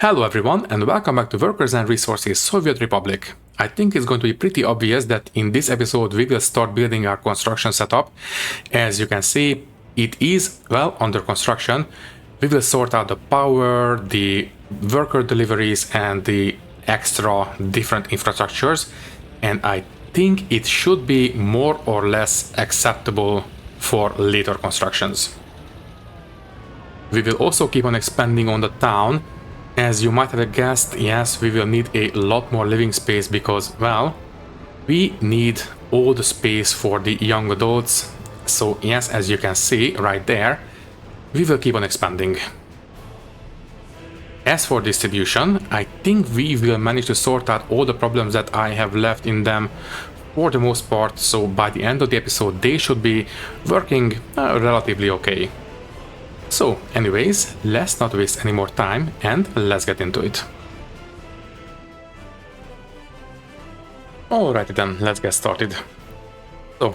Hello everyone and welcome back to Workers and Resources Soviet Republic. I think it's going to be pretty obvious that in this episode we will start building our construction setup. As you can see, it is well under construction. We will sort out the power, the worker deliveries and the extra different infrastructures, and I think it should be more or less acceptable for later constructions. We will also keep on expanding on the town. As you might have guessed, yes, we will need a lot more living space because, well, we need all the space for the young adults. So yes, as you can see right there, we will keep on expanding. As for distribution, I think we will manage to sort out all the problems that I have left in them for the most part, so by the end of the episode they should be working relatively okay. So anyways, let's not waste any more time and let's get into it. Alrighty then, let's get started. So,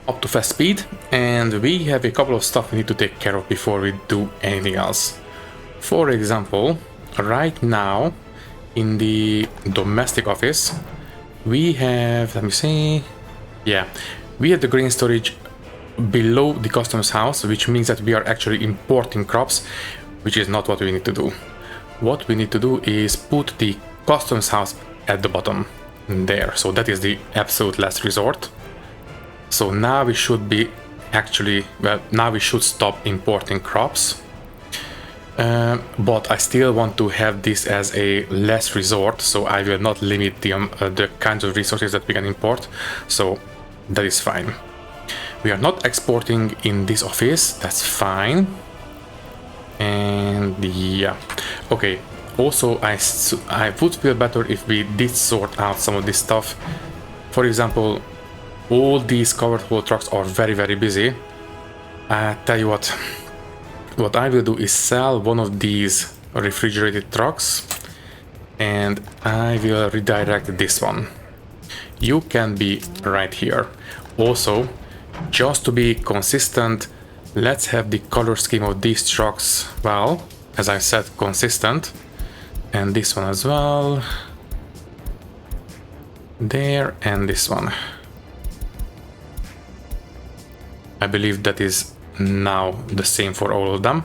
up to fast speed, and we have a couple of stuff we need to take care of before we do anything else. For example, right now in the domestic office we have, let me see, we have the grain storage below the customs house, which means that we are actually importing crops, which is not what we need to do. What we need to do is put the customs house at the bottom there, so that is the absolute last resort. So now we should be now we should stop importing crops, but I still want to have this as a last resort, so I will not limit the kinds of resources that we can import, so that is fine. We are not exporting in this office, that's fine. And yeah, okay. Also, I would feel better if we did sort out some of this stuff. For example, all these covered haul trucks are very busy. I tell you what I will do is sell one of these refrigerated trucks and I will redirect this one. You can be right here. Also, just to be consistent, let's have the color scheme of these trucks, well, as I said, consistent. And this one as well. There, and this one. I believe that is now the same for all of them.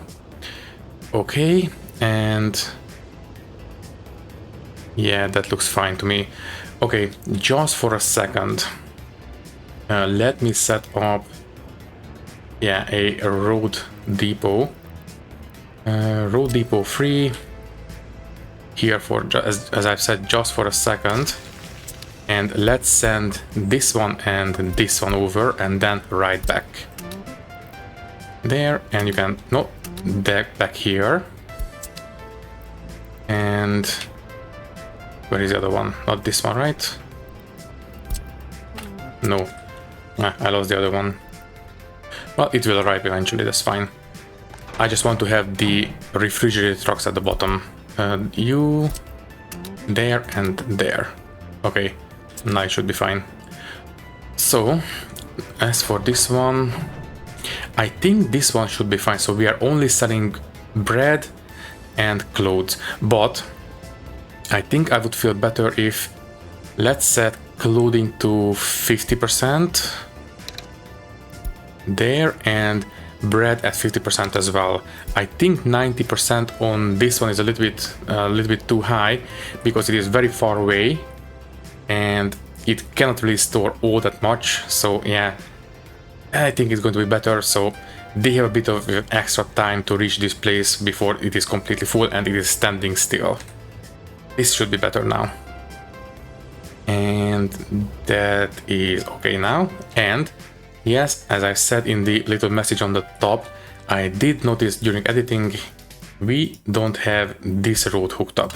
Okay, and yeah, that looks fine to me. Okay, just for a second. Let me set up a road depot. Road depot free here for, as I've said, just for a second. And let's send this one and this one over and then right back. There, and you can, no, back here. And where is the other one? Not this one, right? No. I lost the other one. Well, it will arrive eventually, that's fine. I just want to have the refrigerated trucks at the bottom. You, there, and there. Okay, now it should be fine. So, as for this one, I think this one should be fine. So we are only selling bread and clothes, but I think I would feel better if, let's set clothing to 50% there and bread at 50% as well. I think 90% on this one is a little bit too high because it is very far away and it cannot really store all that much. So yeah, I think it's going to be better. So they have a bit of extra time to reach this place before it is completely full and it is standing still. This should be better now. And that is okay now. And yes, as I said in the little message on the top, I did notice during editing we don't have this road hooked up,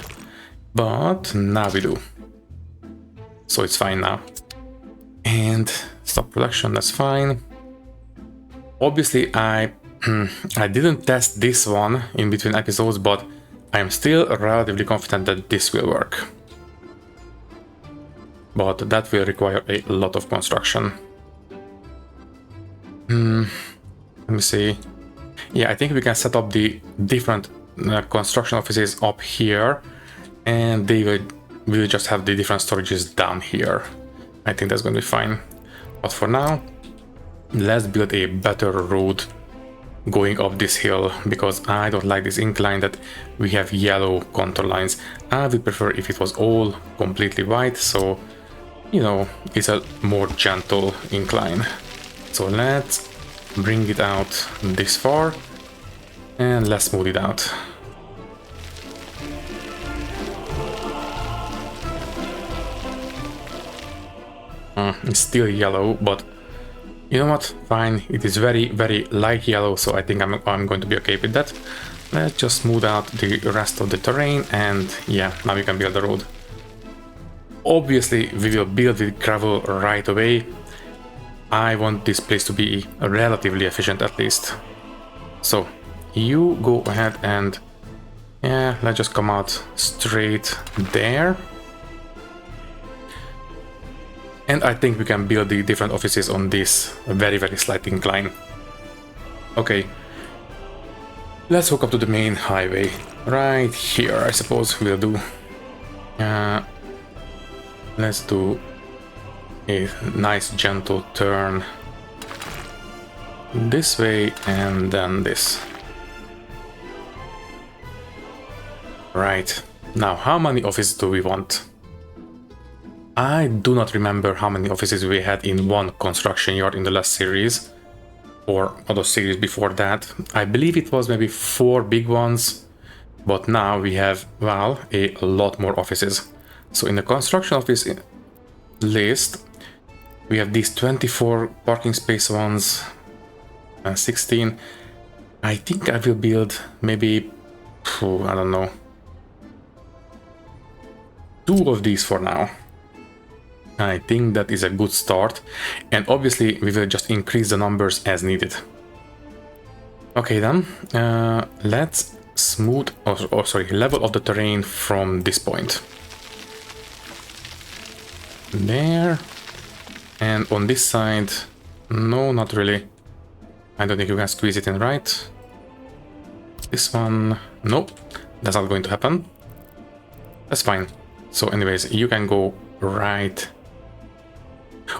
but now we do. So it's fine now. And stop production, that's fine. Obviously I didn't test this one in between episodes, but I'm still relatively confident that this will work. But that will require a lot of construction. Let me see. Yeah, I think we can set up the different construction offices up here, and they will just have the different storages down here. I think that's going to be fine. But for now, let's build a better road going up this hill, because I don't like this incline that we have yellow contour lines. I would prefer if it was all completely white, so you know, it's a more gentle incline. So let's bring it out this far and let's smooth it out. It's still yellow, but you know what? Fine. It is very, very light yellow, so I think I'm going to be okay with that. Let's just smooth out the rest of the terrain, and yeah, now we can build the road. Obviously, we will build with gravel right away. I want this place to be relatively efficient at least. So you go ahead and yeah, let's just come out straight there. And I think we can build the different offices on this very, very slight incline. Okay, let's hook up to the main highway. Right here, I suppose we'll do. Let's do a nice gentle turn this way and then this. Right, now how many offices do we want? I do not remember how many offices we had in one construction yard in the last series, or other series before that. I believe it was maybe 4 big ones, but now we have, well, a lot more offices. So in the construction office list, we have these 24 parking space ones, 16. I think I will build maybe, I don't know, 2 of these for now. I think that is a good start, and obviously we will just increase the numbers as needed. Okay then, let's smooth, or sorry, level of the terrain from this point. There, and on this side, no, not really. I don't think you can squeeze it in right. This one, nope, that's not going to happen. That's fine. So anyways, you can go right.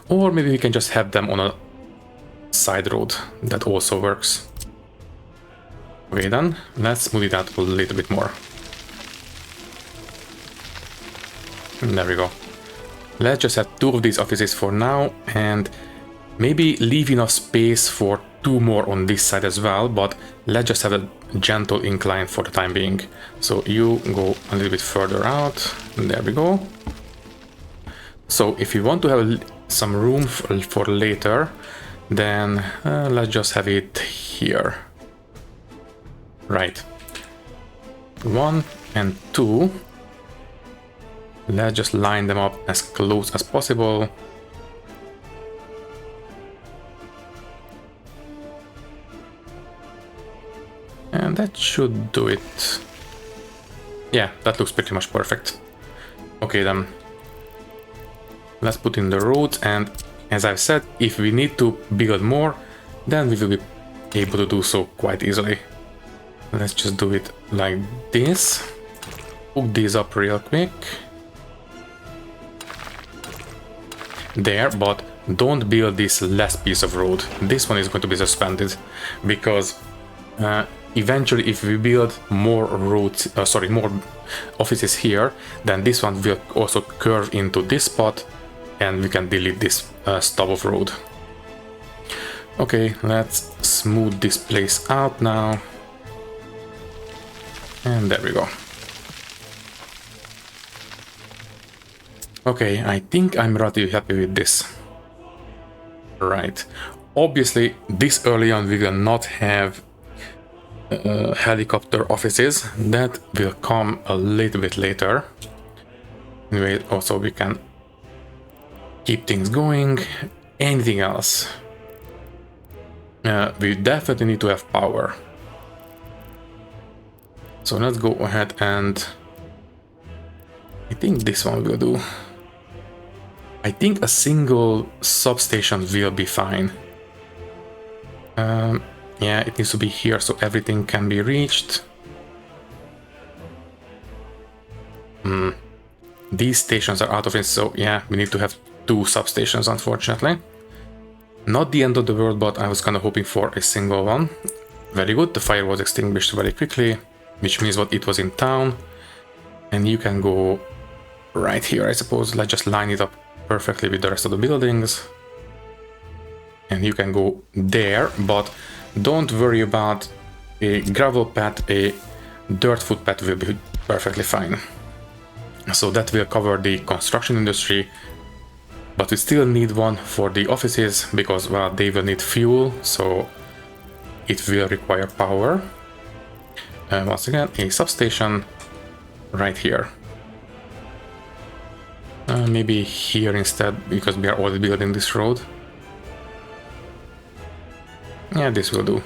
Or maybe we can just have them on a side road. That also works. Okay then, let's smooth it out a little bit more. There we go. Let's just have 2 of these offices for now, and maybe leave enough space for 2 more on this side as well, but let's just have a gentle incline for the time being. So you go a little bit further out. There we go. So if you want to have some room for later, then let's just have it here. Right. 1 and 2. Let's just line them up as close as possible. And that should do it. Yeah, that looks pretty much perfect. Okay then. Let's put in the roads, and as I've said, if we need to build more, then we will be able to do so quite easily. Let's just do it like this. Hook these up real quick. There, but don't build this last piece of road. This one is going to be suspended, because eventually if we build more roads, more offices here, then this one will also curve into this spot, and we can delete this stub of road. Okay, let's smooth this place out now. And there we go. Okay, I think I'm relatively happy with this. Right. Obviously, this early on we will not have helicopter offices. That will come a little bit later. Anyway, also we can keep things going. Anything else? We definitely need to have power. So let's go ahead and I think this one will do. I think a single substation will be fine. Yeah, it needs to be here so everything can be reached. these stations are out of it, so yeah, we need to have 2 substations, unfortunately. Not the end of the world, but I was kind of hoping for a single one. Very good, the fire was extinguished very quickly, which means what it was in town. And you can go right here, I suppose. Let's just line it up perfectly with the rest of the buildings. And you can go there, but don't worry about a gravel path. A dirt footpath will be perfectly fine. So that will cover the construction industry, but we still need one for the offices because, well, they will need fuel, so it will require power. Once again, a substation right here. Maybe here instead, because we are already building this road. Yeah, this will do.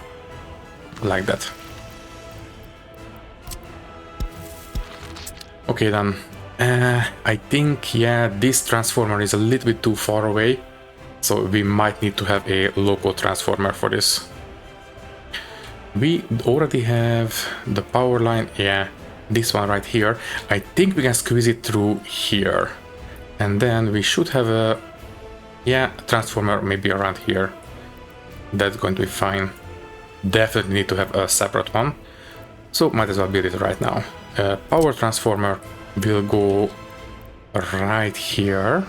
Like that. Okay then. I think, yeah, this transformer is a little bit too far away. So we might need to have a local transformer for this. We already have the power line. Yeah, this one right here. I think we can squeeze it through here. And then we should have a, yeah, transformer maybe around here. That's going to be fine. Definitely need to have a separate one. So might as well build it right now. Power transformer will go right here.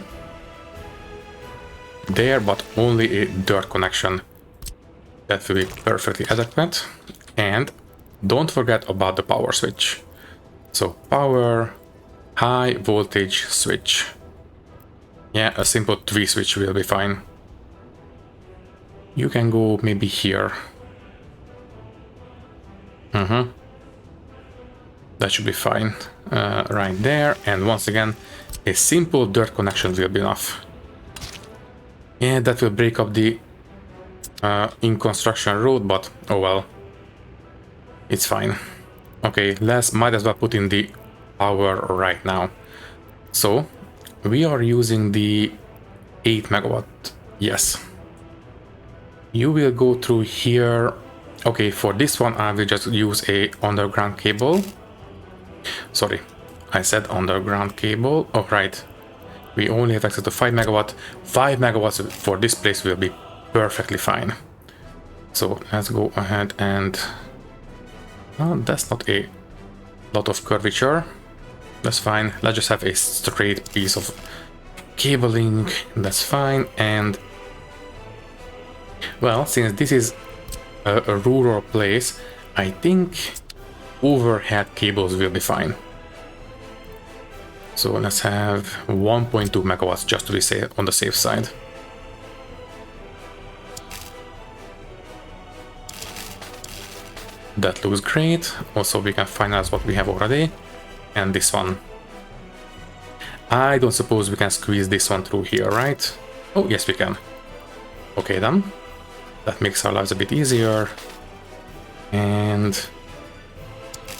There, but only a dirt connection. That will be perfectly adequate. And don't forget about the power switch. So power, high voltage switch. Yeah, a simple 3 switch will be fine. You can go maybe here. That should be fine. Right there. And once again, a simple dirt connection will be enough. Yeah, that will break up the in construction road, but oh well. It's fine. Okay, might as well put in the power right now. So we are using the 8 megawatt. Yes. You will go through here. Okay, for this one I will just use a underground cable. Sorry, I said underground cable. Oh, right. We only have access to 5 megawatt. 5 megawatts for this place will be perfectly fine. So let's go ahead and... Oh, that's not a lot of curvature. That's fine. Let's just have a straight piece of cabling. That's fine. And... well, since this is a rural place, I think overhead cables will be fine. So let's have 1.2 megawatts just to be safe, on the safe side. That looks great. Also, we can finalize what we have already. And this one. I don't suppose we can squeeze this one through here, right? Oh, yes, we can. Okay, then. That makes our lives a bit easier. And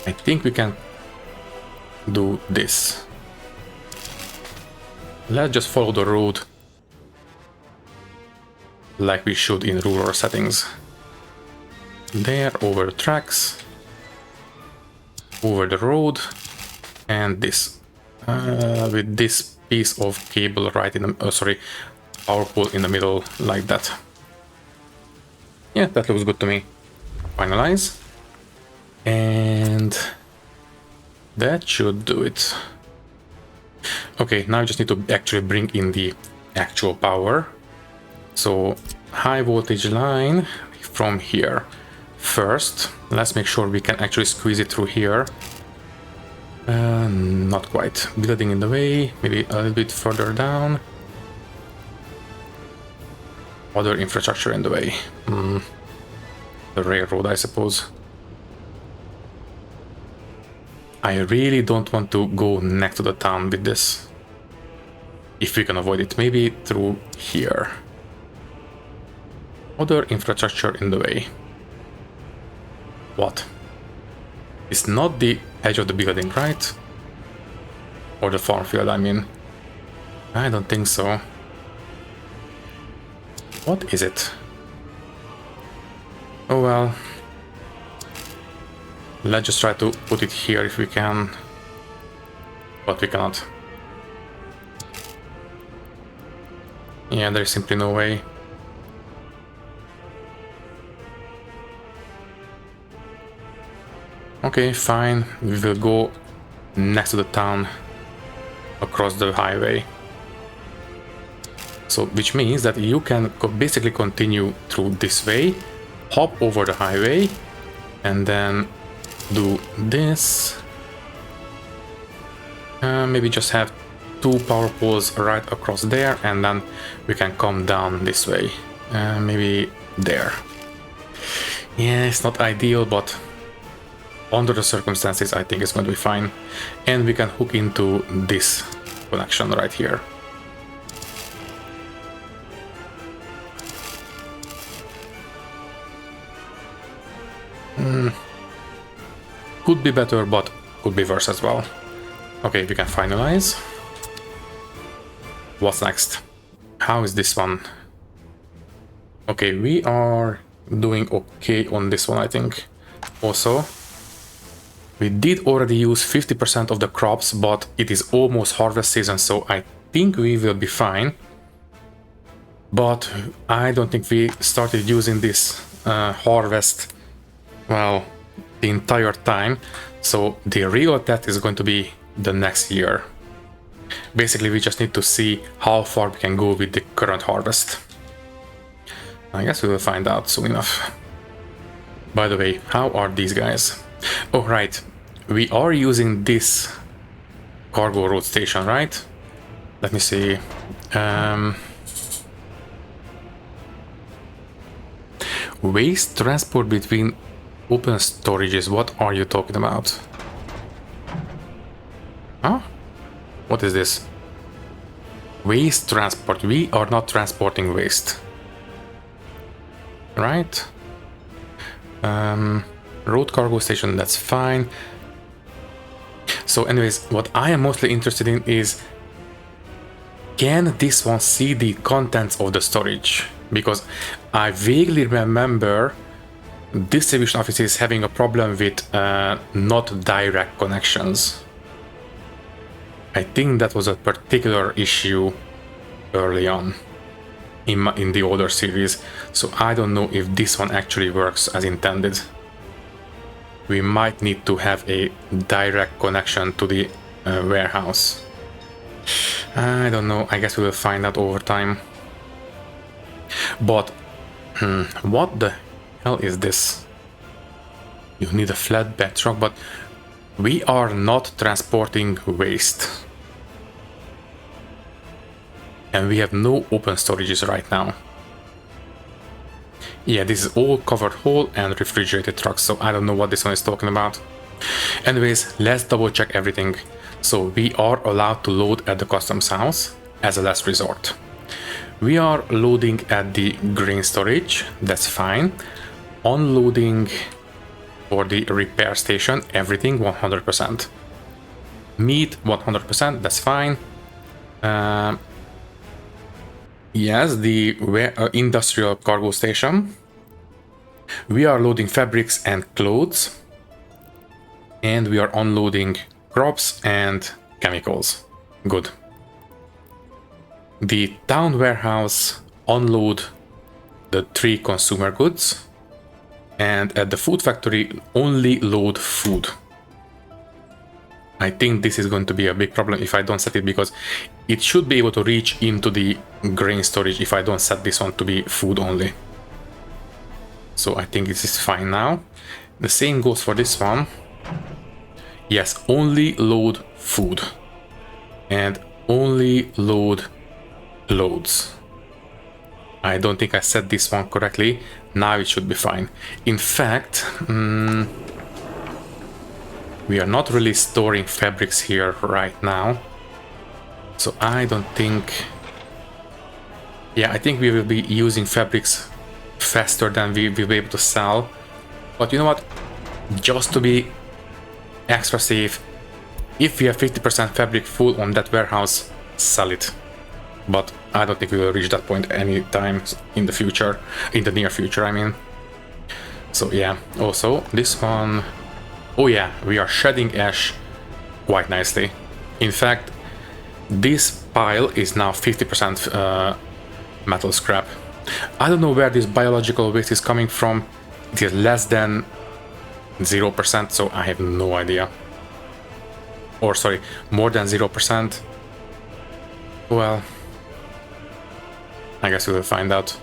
I think we can do this. Let's just follow the road like we should in rural settings. There, over the tracks, over the road, and this. With this piece of cable right in the, power pole in the middle, like that. Yeah, that looks good to me. Finalize. And that should do it. Okay, now I just need to actually bring in the actual power. So, high voltage line from here. First, let's make sure we can actually squeeze it through here. Not quite. Building in the way, maybe a little bit further down. Other infrastructure in the way. The railroad, I suppose. I really don't want to go next to the town with this. If we can avoid it, maybe through here. Other infrastructure in the way. What? It's not the edge of the building, right? Or the farm field, I mean. I don't think so. What is it? Oh well. Let's just try to put it here if we can. but we cannot. Yeah, there is simply no way. Okay, fine. We will go next to the town across the highway. So, which means that you can basically continue through this way, hop over the highway, and then do this. Maybe just have 2 power poles right across there, and then we can come down this way. Maybe there. Yeah, it's not ideal, but under the circumstances, I think it's going to be fine. And we can hook into this connection right here. Could be better, but could be worse as well. Okay, we can finalize. What's next? How is this one? Okay, we are doing okay on this one, I think. Also, we did already use 50% of the crops, but it is almost harvest season, so I think we will be fine. But I don't think we started using this harvest, well, the entire time. So the real test is going to be the next year. Basically, we just need to see how far we can go with the current harvest. I guess we will find out soon enough. By the way, how are these guys? Oh, right. We are using this cargo road station, right? Let me see. Waste transport between open storages. What are you talking about? Huh? What is this? Waste transport. We are not transporting waste. Right? Road cargo station, that's fine. So anyways, what I am mostly interested in is, can this one see the contents of the storage? Because I vaguely remember distribution offices having a problem with not direct connections. I think that was a particular issue early on in the older series, so I don't know if this one actually works as intended. We might need to have a direct connection to the warehouse. I don't know, I guess we will find out over time. But what the hell is this? You need a flatbed truck, but we are not transporting waste. And we have no open storages right now. Yeah, this is all covered whole and refrigerated trucks, so I don't know what this one is talking about. Anyways, let's double check everything. So we are allowed to load at the customs house as a last resort. We are loading at the grain storage, that's fine. Unloading for the repair station, everything 100%. Meat 100%, that's fine. Yes, the industrial cargo station. We are loading fabrics and clothes. And we are unloading crops and chemicals. Good. The town warehouse, unload the 3 consumer goods. And at the food factory, only load food. I think this is going to be a big problem if I don't set it, because it should be able to reach into the grain storage if I don't set this one to be food only. So I think this is fine now. The same goes for this one. Yes, only load food. And only load loads. I don't think I set this one correctly. Now it should be fine. In fact, we are not really storing fabrics here right now. So I don't think... Yeah, I think we will be using fabrics faster than we will be able to sell. But you know what? Just to be extra safe, if we have 50% fabric full on that warehouse, sell it. But I don't think we will reach that point anytime in the future. In the near future, I mean. So yeah, also this one... Oh yeah, we are shedding ash quite nicely. In fact, this pile is now 50% metal scrap. I don't know where this biological waste is coming from. It is less than 0%, so I have no idea. Or sorry, more than 0%. Well, I guess we will find out.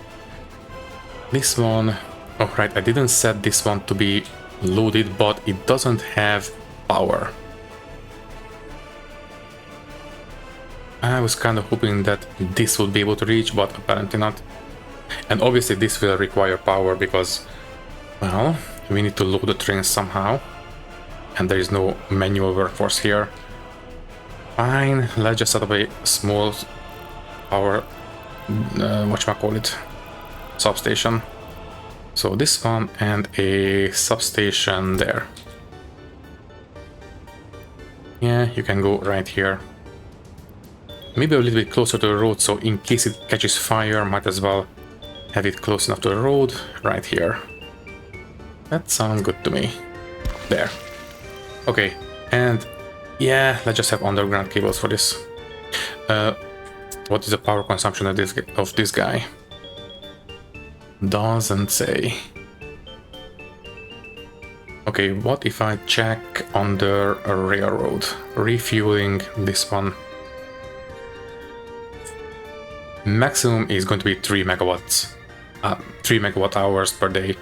This one, oh right, I didn't set this one to be loaded, but it doesn't have power. I was kind of hoping that this would be able to reach, but apparently not. And obviously this will require power because, well, we need to load the train somehow. And there is no manual workforce here. Fine, let's just set up a small power, whatchamacallit, substation. So this one and a substation there. Yeah, you can go right here. Maybe a little bit closer to the road, so in case it catches fire, might as well have it close enough to the road, right here. That sounds good to me. There. Okay, and yeah, let's just have underground cables for this. What is the power consumption of this guy? Doesn't say. Okay, what if I check under a railroad? Refueling this one. Maximum is going to be 3 megawatts. 3 megawatt hours per day.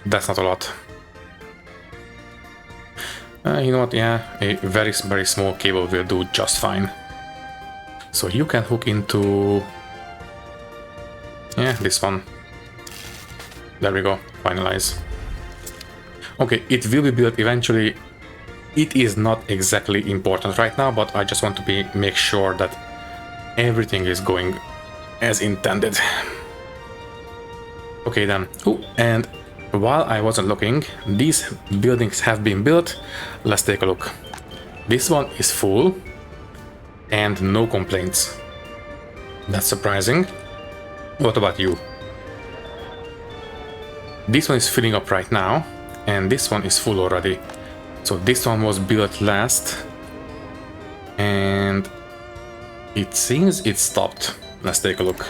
That's not a lot. You know what, yeah, a very small cable will do just fine. So you can hook into... yeah, this one. There we go, finalize. Okay, it will be built eventually. It is not exactly important right now, but I just want to make sure that everything is going as intended. Okay then. Oh, and while I wasn't looking, these buildings have been built. Let's take a look. This one is full and no complaints. That's surprising. What about you? This one is filling up right now and this one is full already. So this one was built last and it seems it stopped. Let's take a look.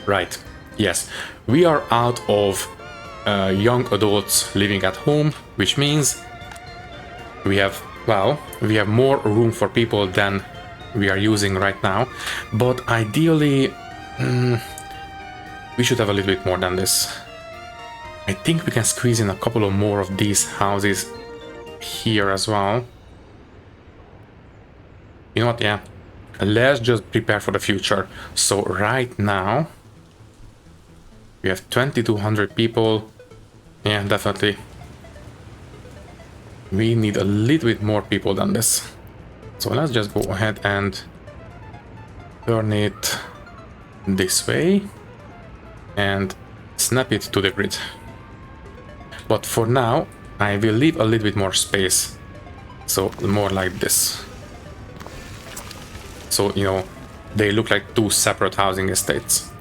Right. Yes, we are out of young adults living at home, which means we have, well, we have more room for people than we are using right now. But ideally, we should have a little bit more than this. I think we can squeeze in a couple of more of these houses here as well. You know what, yeah. Let's just prepare for the future. So right now, we have 2,200 people. Yeah, definitely. We need a little bit more people than this. So let's just go ahead and turn it this way and snap it to the grid. But for now, I will leave a little bit more space. So more like this. So, you know, they look like two separate housing estates.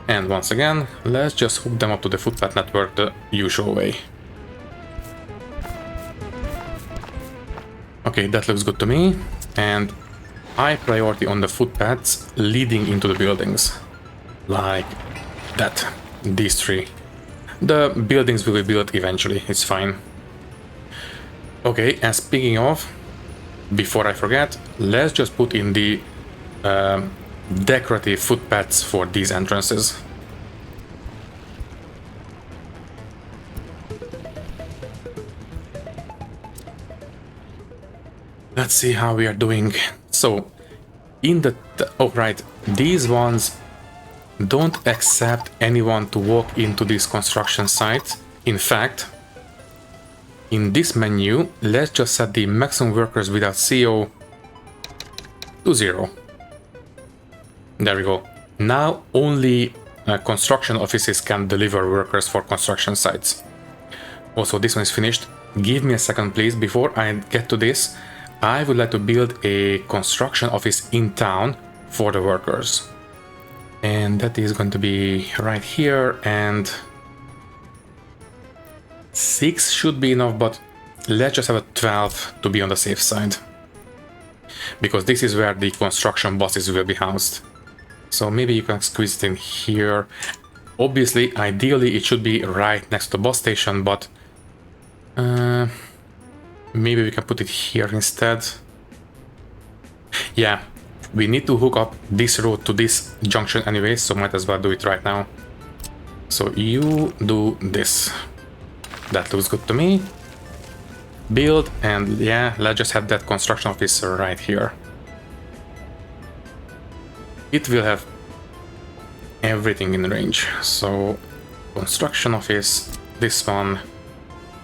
And once again, let's just hook them up to the footpath network the usual way. Okay, that looks good to me. And high priority on the footpaths leading into the buildings. Like that, these three. The buildings will be built eventually, it's fine. Okay, and speaking of, before I forget, let's just put in the decorative footpaths for these entrances. Let's see how we are doing. So, in the... oh, right. These ones don't accept anyone to walk into this construction site. In fact, in this menu, let's just set the maximum workers without CO to 0. There we go. Now only construction offices can deliver workers for construction sites. Also, this one is finished. Give me a second, please. Before I get to this, I would like to build a construction office in town for the workers. And that is going to be right here, and 6 should be enough, but let's just have a 12 to be on the safe side. because this is where the construction bosses will be housed. So maybe you can squeeze it in here. Obviously, ideally it should be right next to the boss station, but maybe we can put it here instead. Yeah, we need to hook up this road to this junction anyway, so might as well do it right now. So you do this. That looks good to me. Build, and yeah, let's just have that construction office right here. It will have everything in range. So construction office, this one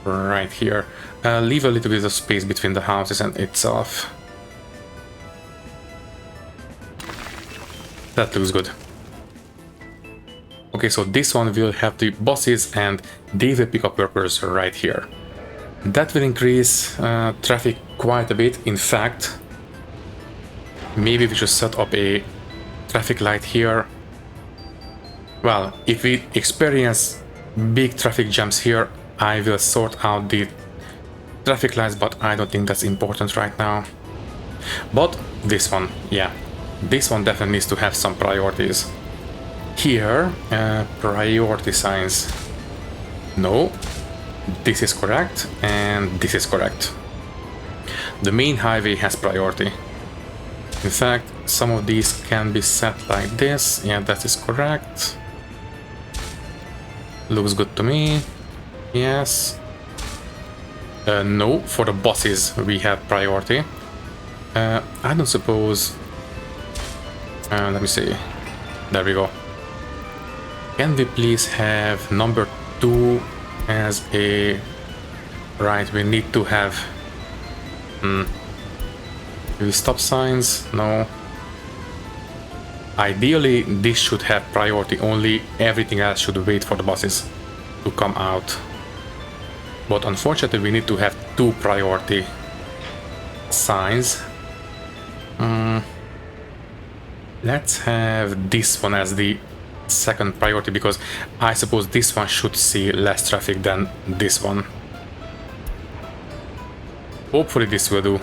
right here. Leave a little bit of space between the houses and itself. That looks good. Okay, so this one will have the bosses and they will pick up workers right here. That will increase traffic quite a bit. In fact, maybe we should set up a traffic light here. Well, if we experience big traffic jams here, I will sort out the traffic lights, but I don't think that's important right now. But this one, yeah, this one definitely needs to have some priorities. Here, priority signs. No, this is correct, and this is correct. The main highway has priority. In fact, some of these can be set like this. Yeah, that is correct. Looks good to me. Yes. No, for the bosses we have priority. I don't suppose... let me see. There we go. Can we please have number 2 as a... Right, we need to have... Maybe stop signs? No. Ideally, this should have priority only. Everything else should wait for the buses to come out. But unfortunately, we need to have 2 priority signs. Let's have this one as the second priority, because I suppose this one should see less traffic than this one. Hopefully this will do.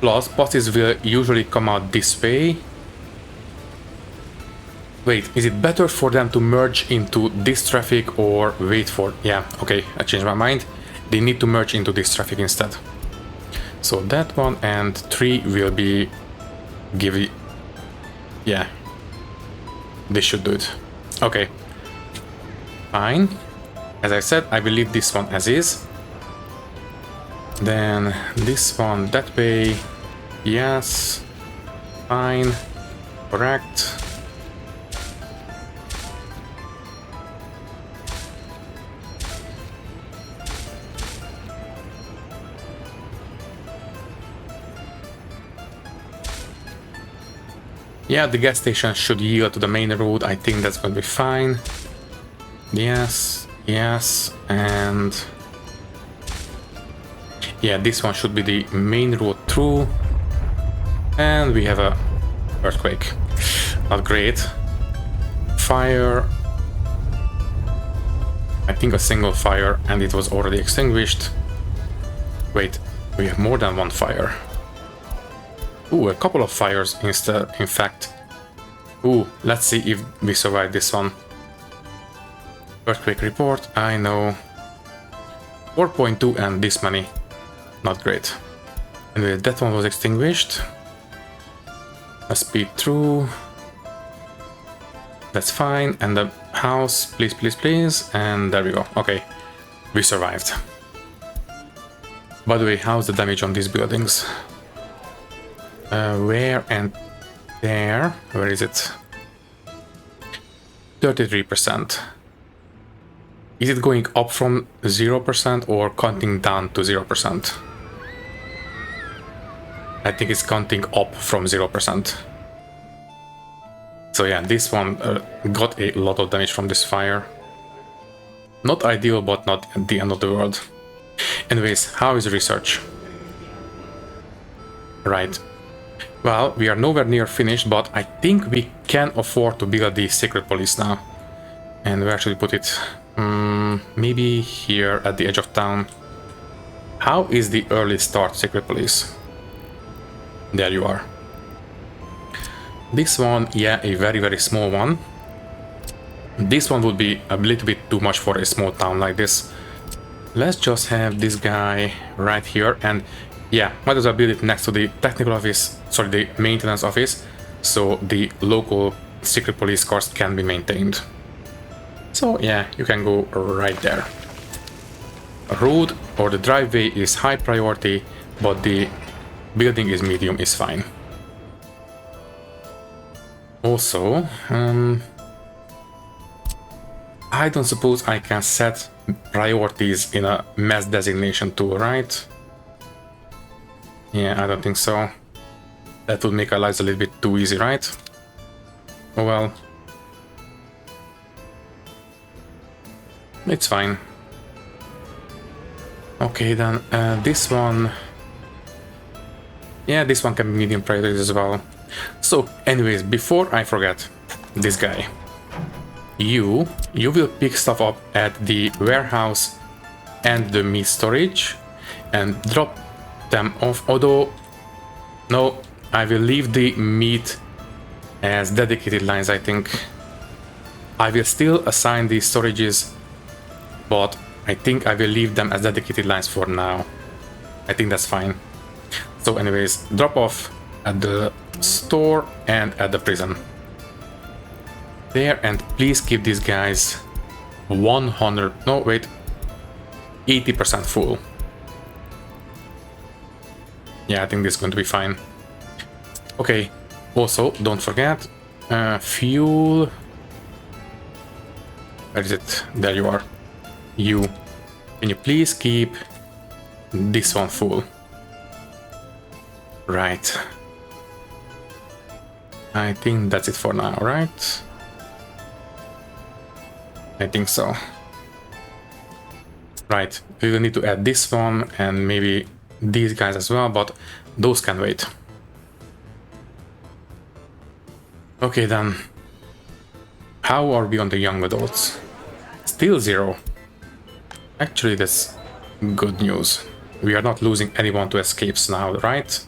Plus, buses will usually come out this way. Wait, is it better for them to merge into this traffic or wait for... Yeah, okay, I changed my mind. They need to merge into this traffic instead. So that one and 3 will be... Yeah. This should do it. Okay. Fine. As I said, I will leave this one as is. Then this one that way. Yes. Fine. Correct. Yeah, the gas station should yield to the main road. I think that's going to be fine. Yes, yes, and... Yeah, this one should be the main road through. And we have a earthquake. Not great. Fire. I think a single fire, and it was already extinguished. Wait, we have more than one fire. Ooh, a couple of fires instead, in fact. Ooh, let's see if we survive this one. Earthquake report, I know. 4.2 and this many. Not great. Anyway, that one was extinguished. A speed through. That's fine. And the house, please, please, please. And there we go. Okay, we survived. By the way, how's the damage on these buildings? Where and there? Where is it? 33%. Is it going up from 0% or counting down to 0%? I think it's counting up from 0%. So yeah, this one got a lot of damage from this fire. Not ideal, but not at the end of the world. Anyways, how is research? Right. Well, we are nowhere near finished, but I think we can afford to build the secret police now. And where should we put it? Maybe here at the edge of town. How is the early start secret police? There you are. This one, yeah, a very, very small one. This one would be a little bit too much for a small town like this. Let's just have this guy right here, and yeah, might as well build it next to the technical office, sorry, the maintenance office, so the local secret police cars can be maintained. So yeah, you can go right there. Road or the driveway is high priority, but the building is medium, is fine. Also, I don't suppose I can set priorities in a mass designation tool, right? Yeah, I don't think so. That would make our lives a little bit too easy, right? Oh well. It's fine. Okay, then this one... Yeah, this one can be medium priorities as well. So, anyways, before I forget, this guy. You will pick stuff up at the warehouse and the meat storage and drop them off, although no, I will leave the meat as dedicated lines. I think I will still assign these storages, but I think I will leave them as dedicated lines for now. I think that's fine. So anyways, drop off at the store and at the prison there, and please keep these guys 80% full. Yeah, I think this is going to be fine. Okay, also don't forget fuel. Where is it? There you are. Can you please keep this one full? Right. I think that's it for now, right? I think so. Right, we will need to add this one and maybe these guys as well, but those can wait. Okay then. How are we on the young adults? Still 0. Actually, that's good news. We are not losing anyone to escapes now, right?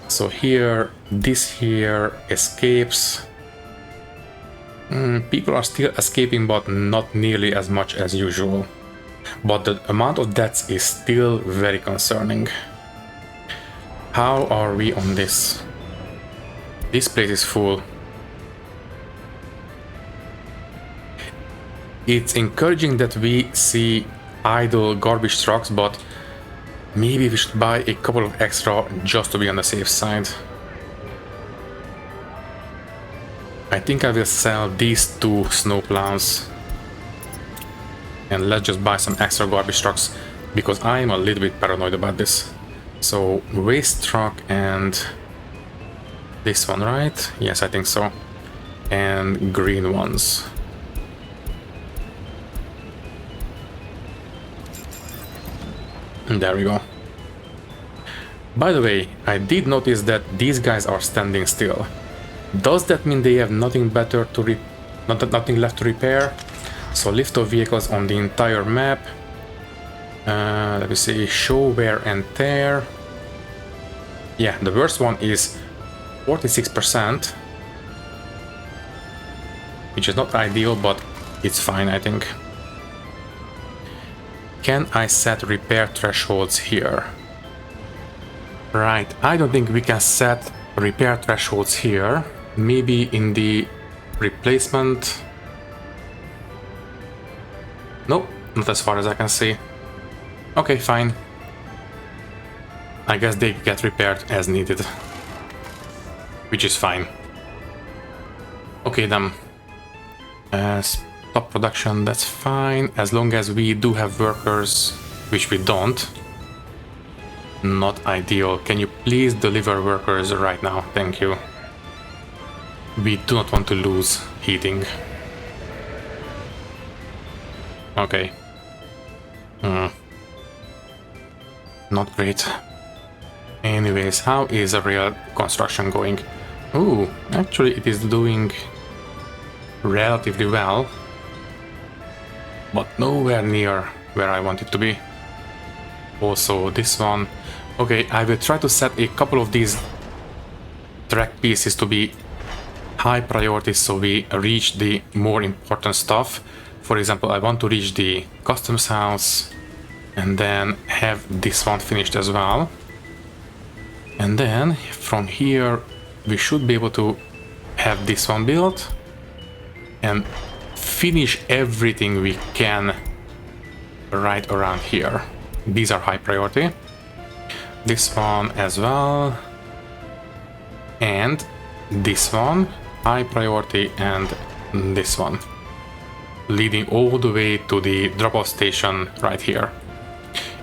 So here, this here escapes. People are still escaping, but not nearly as much as usual. But the amount of deaths is still very concerning. How are we on this? This place is full. It's encouraging that we see idle garbage trucks, but maybe we should buy a couple of extra just to be on the safe side. I think I will sell these 2 snowplows. And let's just buy some extra garbage trucks, because I'm a little bit paranoid about this. So, waste truck and this one, right? Yes, I think so. And green ones. And there we go. By the way, I did notice that these guys are standing still. Does that mean they have nothing better to nothing left to repair? So lift of vehicles on the entire map. Let me see, show wear and tear. Yeah, the worst one is 46%, which is not ideal, but it's fine, I think. Can I set repair thresholds here? Right, I don't think we can set repair thresholds here. Maybe in the replacement. Nope, not as far as I can see. Okay, fine. I guess they get repaired as needed, which is fine. Okay then. Stop production, that's fine, as long as we do have workers, which we don't. Not ideal. Can you please deliver workers right now? Thank you. We do not want to lose heating. Okay. Not great. Anyways, how is a real construction going? Ooh, actually it is doing relatively well, but nowhere near where I want it to be. Also this one. Okay, I will try to set a couple of these track pieces to be high priority so we reach the more important stuff. For example, I want to reach the customs house and then have this one finished as well. And then from here we should be able to have this one built and finish everything we can right around here. These are high priority. This one as well. And this one, high priority, and this one. Leading all the way to the drop-off station right here.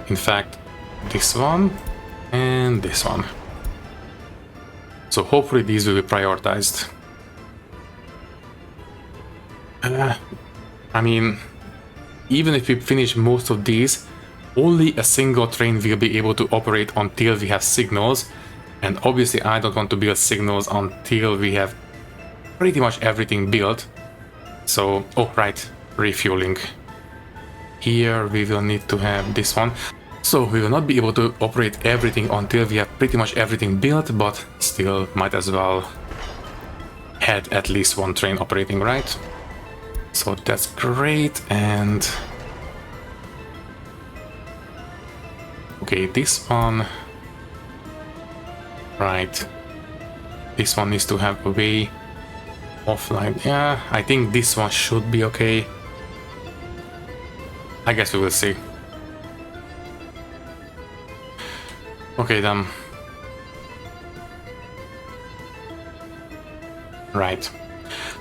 In fact, this one and this one. So hopefully these will be prioritized. I mean, even if we finish most of these, only a single train will be able to operate until we have signals. And obviously I don't want to build signals until we have pretty much everything built. So, oh right, refueling. Here we will need to have this one. So we will not be able to operate everything until we have pretty much everything built, but still might as well had at least one train operating, right? So that's great. And okay, this one, right, this one needs to have a way offline. Yeah, I think this one should be okay. I guess we will see. Okay then. Right.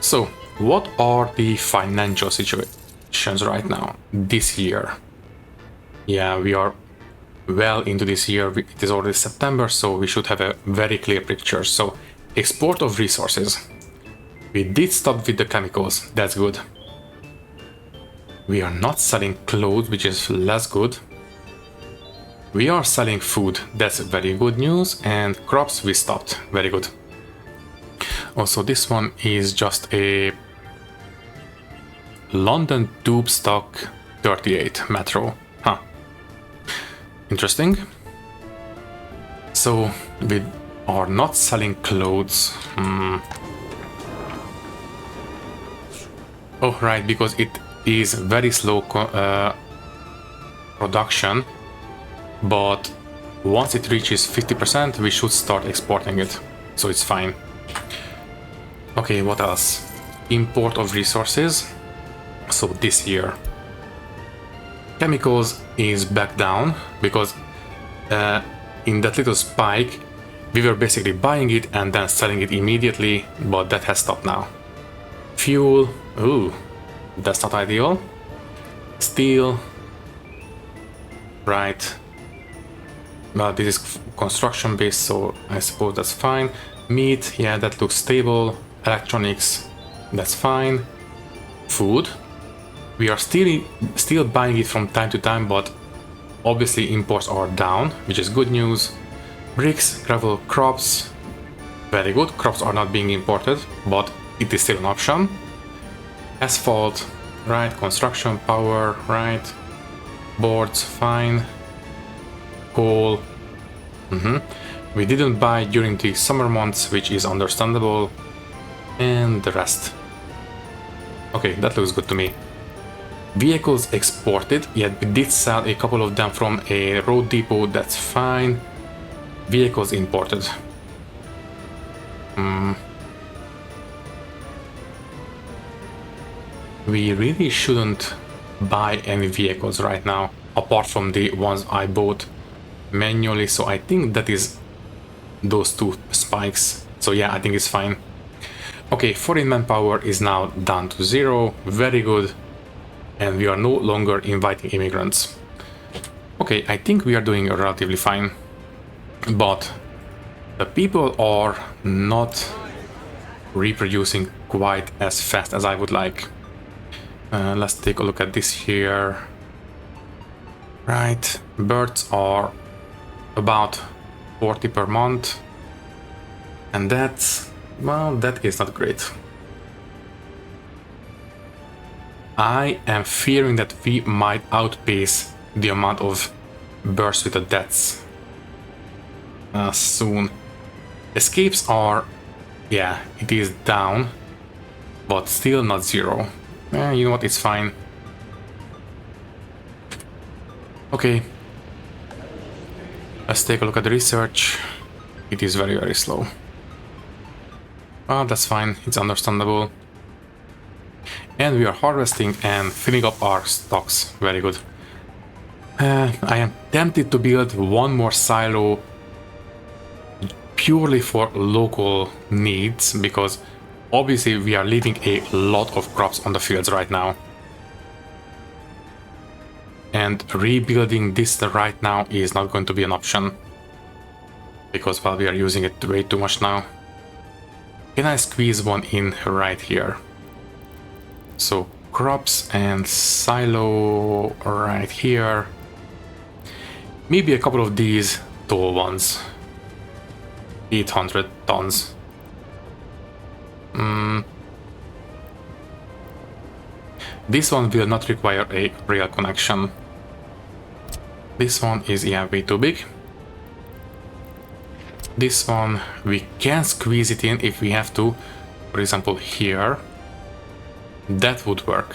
So, what are the financial situations right now, this year? Yeah, we are well into this year. It is already September, so we should have a very clear picture. So, export of resources. We did stop with the chemicals, that's good. We are not selling clothes, which is less good. We are selling food, that's very good news, and crops we stopped, very good. Also, this one is just a London Tube Stock 38 Metro. Huh. Interesting. So, we are not selling clothes. Oh, right, because it is very slow production. But once it reaches 50%, we should start exporting it. So it's fine. Okay, what else? Import of resources. So this year. Chemicals is back down because in that little spike, we were basically buying it and then selling it immediately, but that has stopped now. Fuel, ooh, that's not ideal. Steel, right. Well, this is construction based, so I suppose that's fine. Meat, yeah, that looks stable. Electronics, that's fine. Food, we are still buying it from time to time, but obviously imports are down, which is good news. Bricks, gravel, crops, very good. Crops are not being imported, but it is still an option. Asphalt, right. Construction, power, right. Boards, fine. Coal. We didn't buy during the summer months, which is understandable. And the rest. Okay, that looks good to me. Vehicles exported, yet we did sell a couple of them from a road depot, that's fine. Vehicles imported. We really shouldn't buy any vehicles right now, apart from the ones I bought manually, so I think that is those two spikes. So yeah, I think it's fine. Okay, foreign manpower is now down to 0, very good. And we are no longer inviting immigrants. Okay, I think we are doing relatively fine. But the people are not reproducing quite as fast as I would like. Let's take a look at this here. Right, birds are about 40 per month. And that's, well, that is not great. I am fearing that we might outpace the amount of births with the deaths soon. Escapes are Yeah, it is down, but still not zero. You know what, it's fine. Okay, let's take a look at the research. It is very, very slow. Oh, that's fine, it's understandable. And we are harvesting and filling up our stocks. Very good. I am tempted to build one more silo purely for local needs, because obviously we are leaving a lot of crops on the fields right now. And rebuilding this right now is not going to be an option, because, well, we are using it way too much now. Can I squeeze one in right here? So crops and silo right here. Maybe a couple of these tall ones. 800 tons. This one will not require a rail connection. This one is, yeah, way too big. This one, we can squeeze it in if we have to. For example, here. That would work.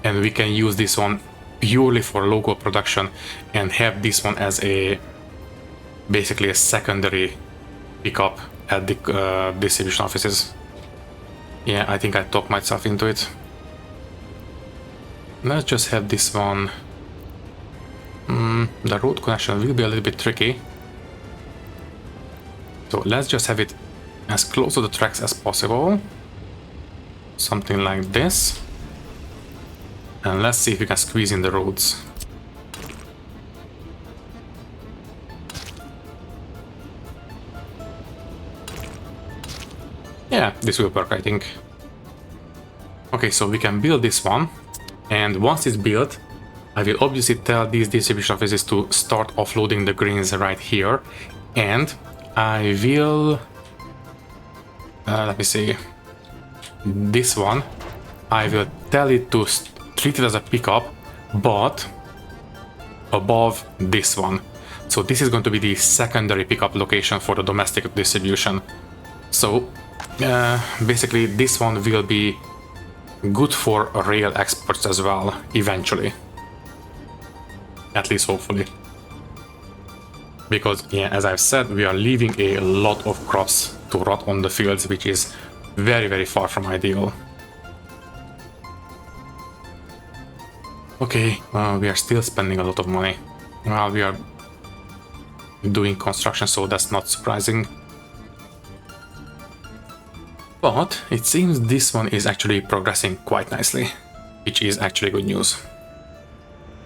And we can use this one purely for local production and have this one as a basically a secondary pickup at the distribution offices. Yeah, I think I talked myself into it. Let's just have this one. The road connection will be a little bit tricky. So let's just have it as close to the tracks as possible. Something like this. And let's see if we can squeeze in the roads. Yeah, this will work, I think. Okay, so we can build this one. And once it's built, I will obviously tell these distribution offices to start offloading the greens right here. And I will... let me see. This one, I will tell it to treat it as a pickup, but above this one. So this is going to be the secondary pickup location for the domestic distribution. So basically this one will be good for rail exports as well, eventually. At least hopefully. Because, yeah, as I've said, we are leaving a lot of crops to rot on the fields, which is very, very far from ideal. Okay, we are still spending a lot of money. Well, we are doing construction, so that's not surprising. But it seems this one is actually progressing quite nicely, which is actually good news.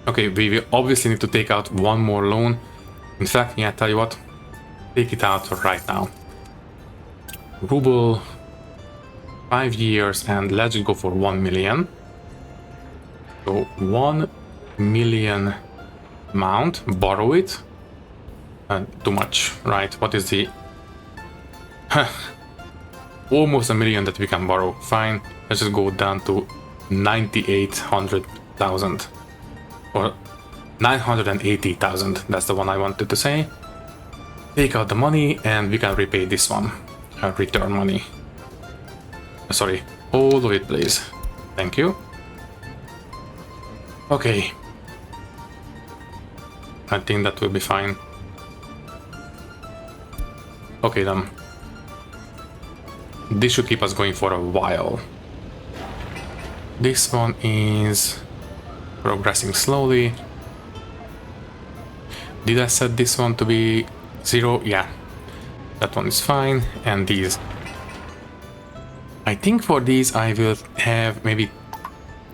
Okay, we will obviously need to take out one more loan. In fact, yeah, tell you what, take it out right now. Ruble, 5 years, and let's go for 1 million. So 1 million amount, borrow it. Too much, right? What is the... Almost a million that we can borrow. Fine, let's just go down to 9,800,000. Or 980,000, that's the one I wanted to say. Take out the money and we can repay this one. Return money. Sorry, all of it please. Thank you. Okay. I think that will be fine. Okay then. This should keep us going for a while. This one is progressing slowly. Did I set this one to be 0? Yeah. That one is fine. And these. I think for these I will have maybe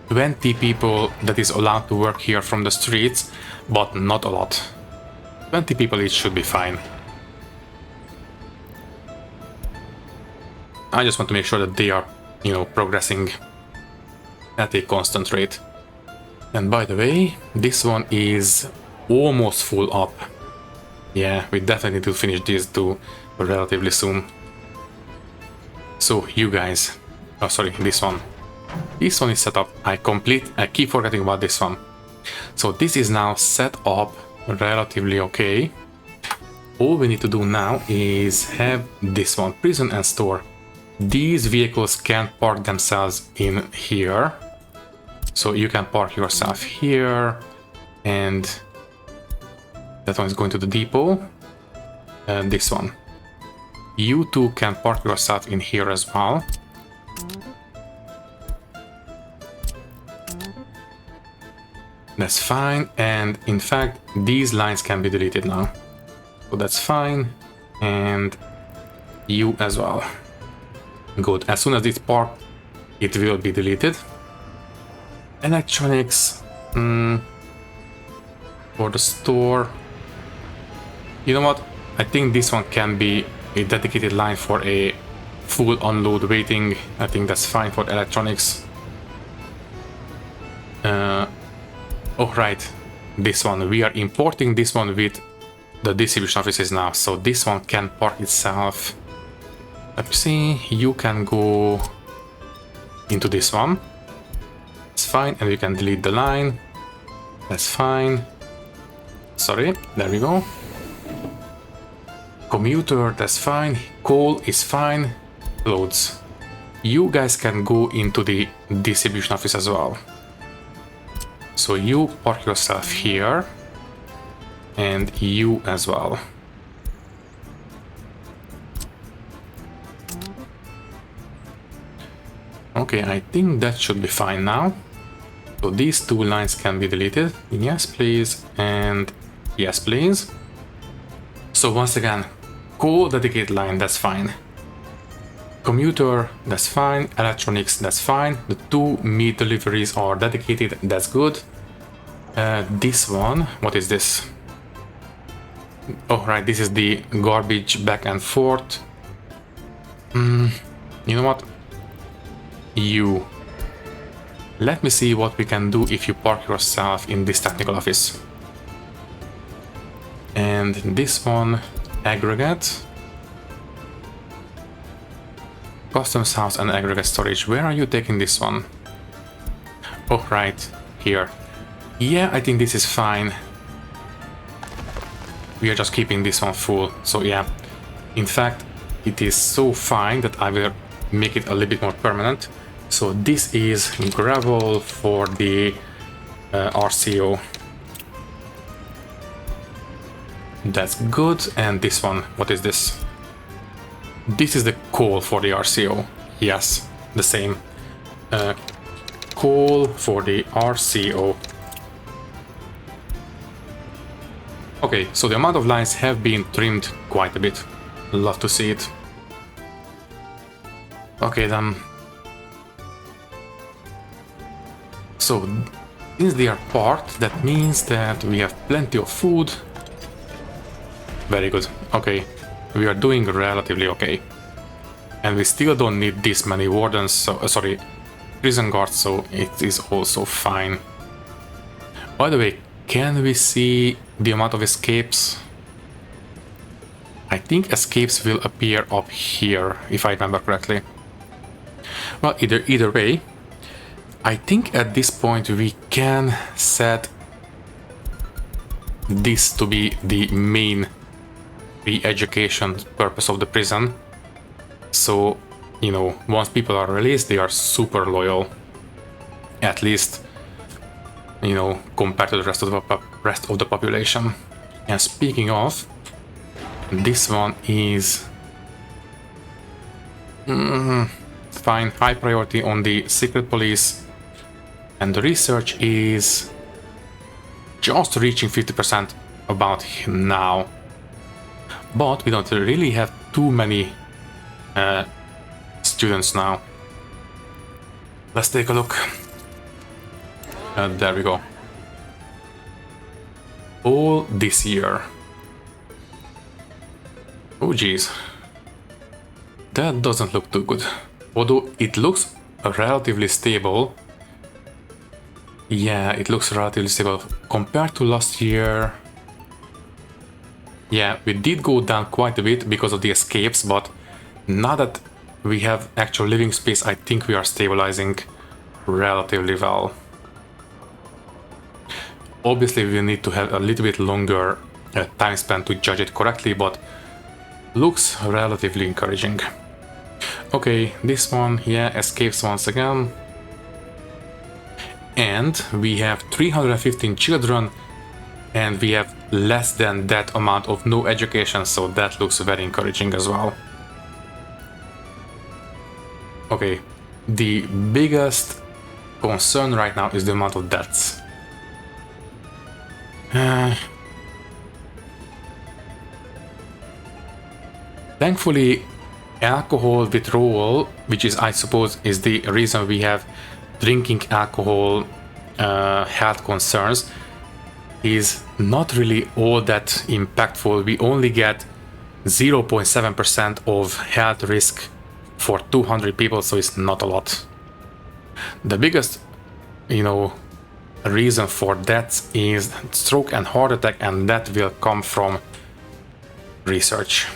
20 people that is allowed to work here from the streets, but not a lot. 20 people each should be fine. I just want to make sure that they are, you know, progressing at a constant rate. And by the way, this one is almost full up. Yeah, we definitely need to finish these two relatively soon. So you guys, oh sorry, this one. This one is set up. I keep forgetting about this one. So this is now set up relatively okay. All we need to do now is have this one, prison and store. These vehicles can park themselves in here. So you can park yourself here, and that one is going to the depot. And this one. You two can park yourself in here as well. That's fine, and in fact, these lines can be deleted now. So that's fine, and you as well. Good, as soon as it's parked, it will be deleted. Electronics, for the store. You know what? I think this one can be a dedicated line for a full unload waiting. I think that's fine for electronics. Oh right, this one. We are importing this one with the distribution offices now. So this one can park itself. Let me see. You can go into this one. It's fine, and we can delete the line. That's fine. Sorry, there we go. Commuter, that's fine. Coal is fine. Loads. You guys can go into the distribution office as well. So you park yourself here, and you as well. Okay, I think that should be fine now. So these two lines can be deleted. Yes, please, and yes, please. So once again, coal dedicated line, that's fine. Commuter, that's fine. Electronics, that's fine. The two meat deliveries are dedicated, that's good. This one, what is this? Oh right, this is the garbage back and forth. You know what? You. Let me see what we can do if you park yourself in this technical office. And this one, aggregate. Customs house and aggregate storage. Where are you taking this one? Oh, right, here. Yeah, I think this is fine. We are just keeping this one full. So yeah, in fact, it is so fine that I will make it a little bit more permanent. So this is gravel for the RCO. That's good. And this one, what is this? This is the coal for the RCO. Yes, the same. Coal for the RCO. Okay, so the amount of lines have been trimmed quite a bit. Love to see it. Okay then. So, since they are parked, that means that we have plenty of food. Very good. Okay, we are doing relatively okay. And we still don't need this many wardens, so, sorry, prison guards, so it is also fine. By the way, can we see the amount of escapes? I think escapes will appear up here, if I remember correctly. Well, either way, I think at this point we can set this to be the main re-education purpose of the prison. So, you know, once people are released, they are super loyal. At least, you know, compared to the rest of the population. And speaking of, this one is fine, high priority on the secret police, and the research is just reaching 50% about now. But we don't really have too many students now. Let's take a look. There we go. All this year. Oh geez. That doesn't look too good. Although it looks relatively stable. Yeah, it looks relatively stable. Compared to last year... Yeah, we did go down quite a bit because of the escapes, but now that we have actual living space, I think we are stabilizing relatively well. Obviously, we need to have a little bit longer time span to judge it correctly, but looks relatively encouraging. Okay, this one, yeah, escapes once again. And we have 315 children, and we have less than that amount of no education, so that looks very encouraging as well. Okay, the biggest concern right now is the amount of deaths. Thankfully, alcohol withdrawal, which is, I suppose, is the reason we have drinking alcohol health concerns, is not really all that impactful. We only get 0.7% of health risk for 200 people, so it's not a lot. The biggest, reason for deaths is stroke and heart attack, and that will come from research.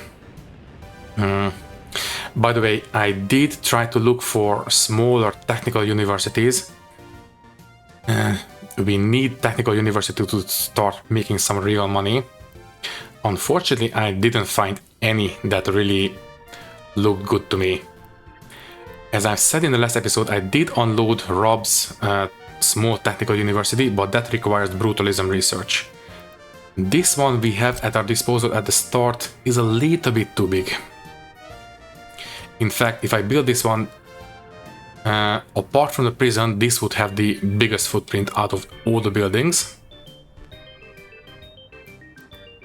By the way, I did try to look for smaller technical universities. We need technical university to start making some real money. Unfortunately, I didn't find any that really looked good to me. As I've said in the last episode, I did unload Rob's small technical university, but that requires brutalism research. This one we have at our disposal at the start is a little bit too big. In fact, if I build this one, apart from the prison, this would have the biggest footprint out of all the buildings.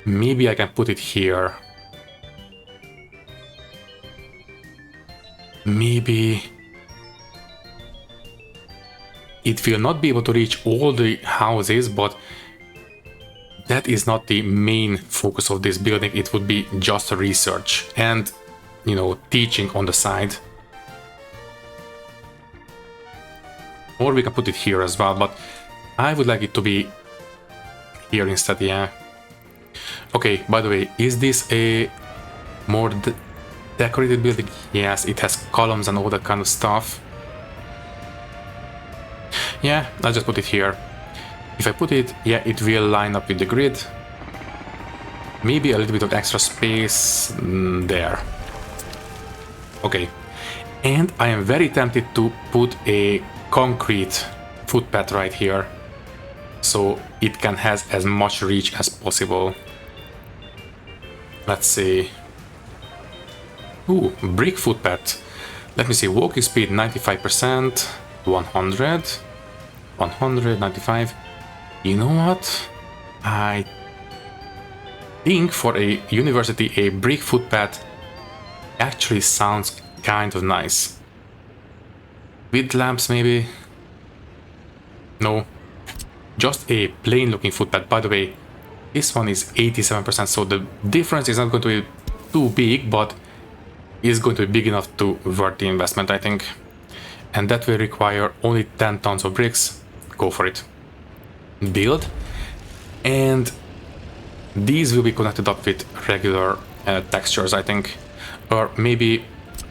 Maybe I can put it here. Maybe it will not be able to reach all the houses, but that is not the main focus of this building. It would be just research and, teaching on the side. Or we can put it here as well, but I would like it to be here instead, yeah. Okay, by the way, is this a more decorated building? Yes, it has columns and all that kind of stuff. Yeah, I'll just put it here. If I put it, yeah, it will line up with the grid. Maybe a little bit of extra space there. Okay, and I am very tempted to put a concrete footpath right here, so it can have as much reach as possible. Let's see. Ooh, brick footpath. Let me see, walking speed 95%, 100, 100, 95. You know what? I think for a university, a brick footpath actually sounds kind of nice. With lamps, maybe? No. Just a plain looking footpath. By the way, this one is 87%, so the difference is not going to be too big, but is going to be big enough to worth the investment, I think. And that will require only 10 tons of bricks. Go for it. Build. And these will be connected up with regular textures, I think. Or maybe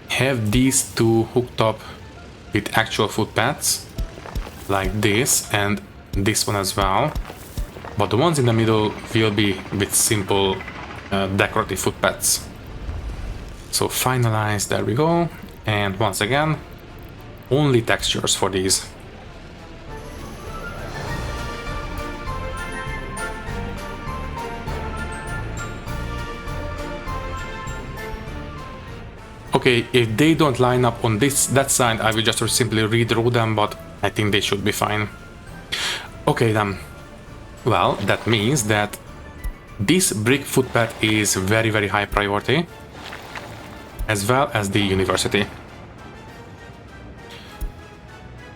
have these two hooked up with actual footpaths, like this, and this one as well. But the ones in the middle will be with simple decorative footpaths. So finalize, there we go. And once again, only textures for these. Okay, if they don't line up on that side, I will just simply redraw them, but I think they should be fine. Okay then. Well, that means that this brick footpath is very, very high priority, as well as the university.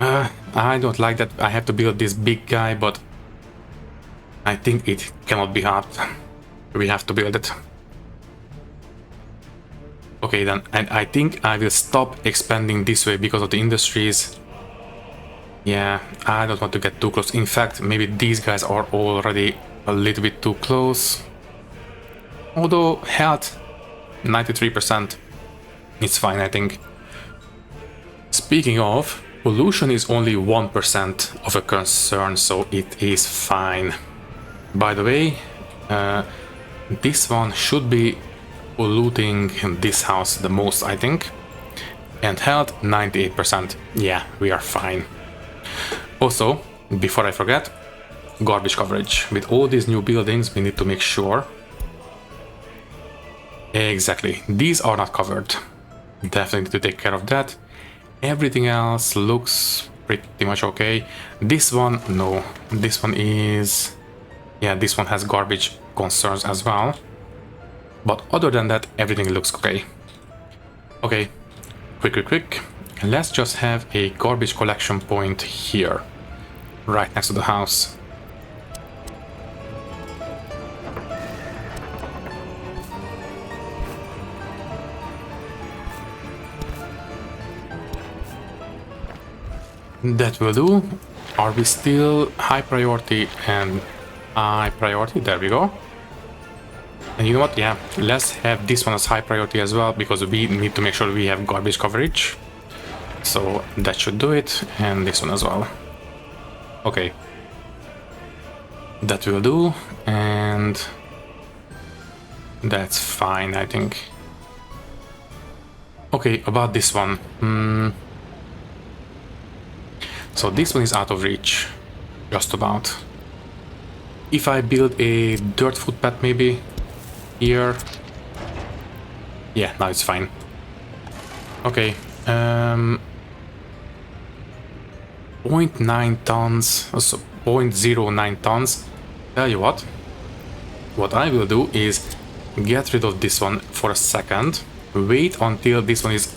I don't like that I have to build this big guy, but I think it cannot be helped. We have to build it. Okay then, and I think I will stop expanding this way because of the industries. Yeah, I don't want to get too close. In fact, maybe these guys are already a little bit too close. Although health, 93%. It's fine, I think. Speaking of, pollution is only 1% of a concern, so it is fine. By the way, This one should be polluting this house the most, I think. And health 98%. Yeah, we are fine. Also, before I forget, garbage coverage. With all these new buildings, we need to make sure. Exactly, these are not covered. Definitely need to take care of that. Everything else looks pretty much okay. This one, no. This one is... yeah, this one has garbage concerns as well. But other than that, everything looks okay. Okay, quick. Let's just have a garbage collection point here, right next to the house. That will do. Are we still high priority and high priority? There we go. And you know what? Yeah, let's have this one as high priority as well, because we need to make sure we have garbage coverage. So that should do it, and this one as well. Okay. That will do, and that's fine, I think. Okay, about this one. So this one is out of reach, just about. If I build a dirt footpath maybe here. Yeah, now it's fine. Okay. 0.9 tons, so 0.09 tons. Tell you what I will do is get rid of this one for a second, wait until this one is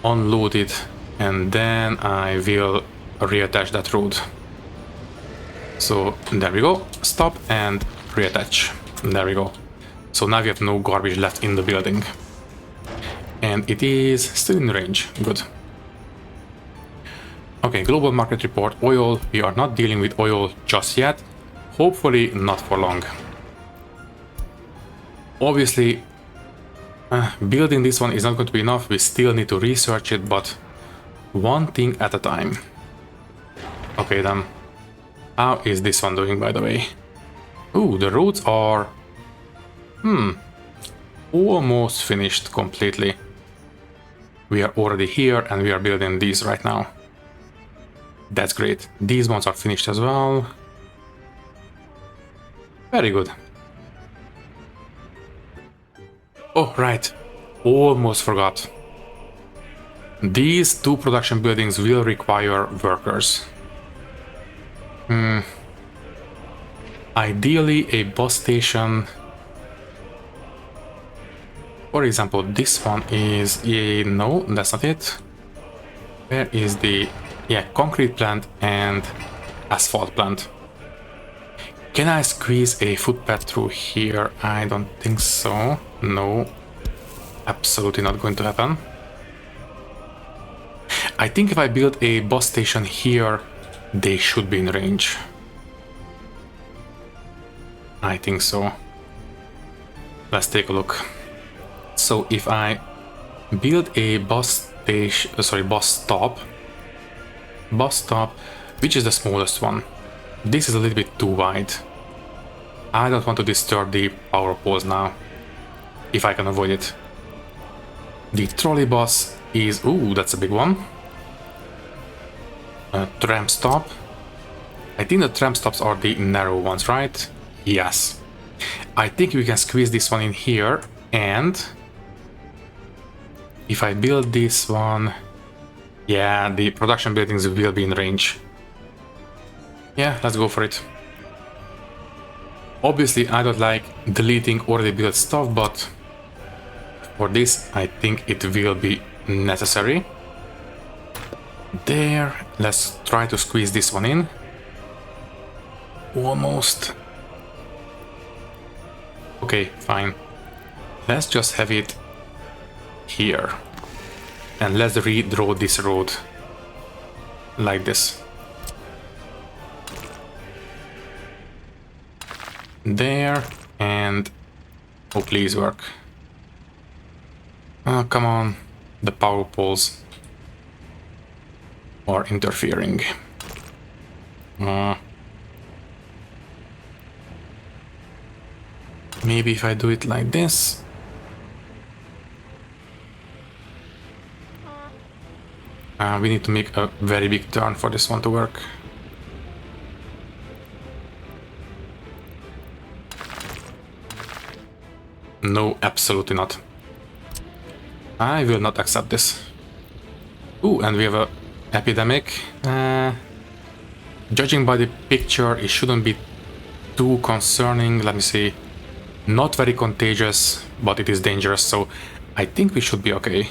unloaded, and then I will reattach that road. So there we go, stop and reattach. There we go. So now we have no garbage left in the building. And it is still in range, good. Okay, global market report, oil. We are not dealing with oil just yet. Hopefully not for long. Obviously, building this one is not going to be enough. We still need to research it, but one thing at a time. Okay then. How is this one doing, by the way? Ooh, the roads are... almost finished completely. We are already here and we are building these right now. That's great. These ones are finished as well. Very good. Oh, right. Almost forgot. These two production buildings will require workers. Ideally, a bus station. For example, this one is a... no, that's not it. Where is the... yeah, concrete plant and asphalt plant. Can I squeeze a footpath through here? I don't think so. No. Absolutely not going to happen. I think if I build a bus station here, they should be in range. I think so. Let's take a look. So if I build a bus station, bus stop, which is the smallest one. This is a little bit too wide. I don't want to disturb the power poles now, if I can avoid it. The trolley bus is... ooh, that's a big one. A tram stop. I think the tram stops are the narrow ones, right? Yes. I think we can squeeze this one in here, and if I build this one... yeah, the production buildings will be in range. Yeah, let's go for it. Obviously, I don't like deleting already built stuff, but for this, I think it will be necessary. There, let's try to squeeze this one in. Almost. Okay, fine. Let's just have it here. And let's redraw this road like this. There, and... oh, please work. Oh, come on. The power poles are interfering. Maybe if I do it like this. We need to make a very big turn for this one to work. No, absolutely not. I will not accept this. Ooh, and we have a epidemic. Judging by the picture, it shouldn't be too concerning. Let me see. Not very contagious, but it is dangerous, so I think we should be okay.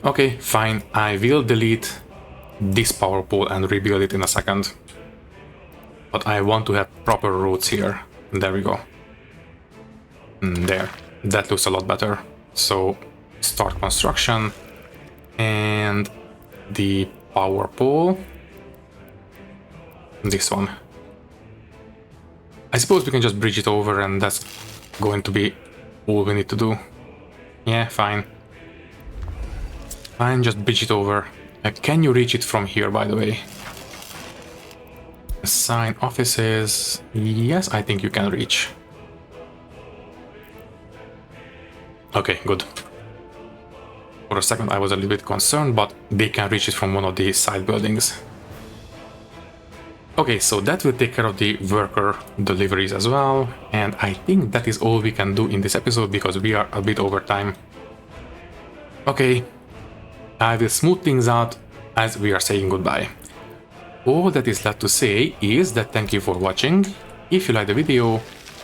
Okay, fine. I will delete this power pole and rebuild it in a second. But I want to have proper roads here. There we go. There. That looks a lot better. So, start construction. And the power pole. This one. I suppose we can just bridge it over and that's going to be all we need to do. Yeah, fine. Fine, just bridge it over. Can you reach it from here, by the way? Assign offices. Yes, I think you can reach. Okay, good. For a second I was a little bit concerned, but they can reach it from one of the side buildings. Okay, so that will take care of the worker deliveries as well, and I think that is all we can do in this episode because we are a bit over time. Okay, I will smooth things out as we are saying goodbye. All that is left to say is that thank you for watching. If you like the video,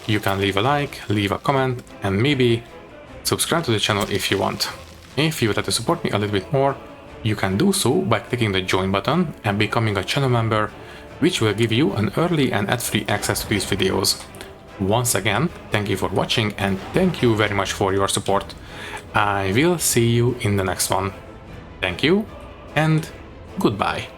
you can leave a like, leave a comment, and maybe subscribe to the channel if you want. If you would like to support me a little bit more, you can do so by clicking the join button and becoming a channel member, which will give you an early and ad-free access to these videos. Once again, thank you for watching and thank you very much for your support. I will see you in the next one. Thank you and goodbye.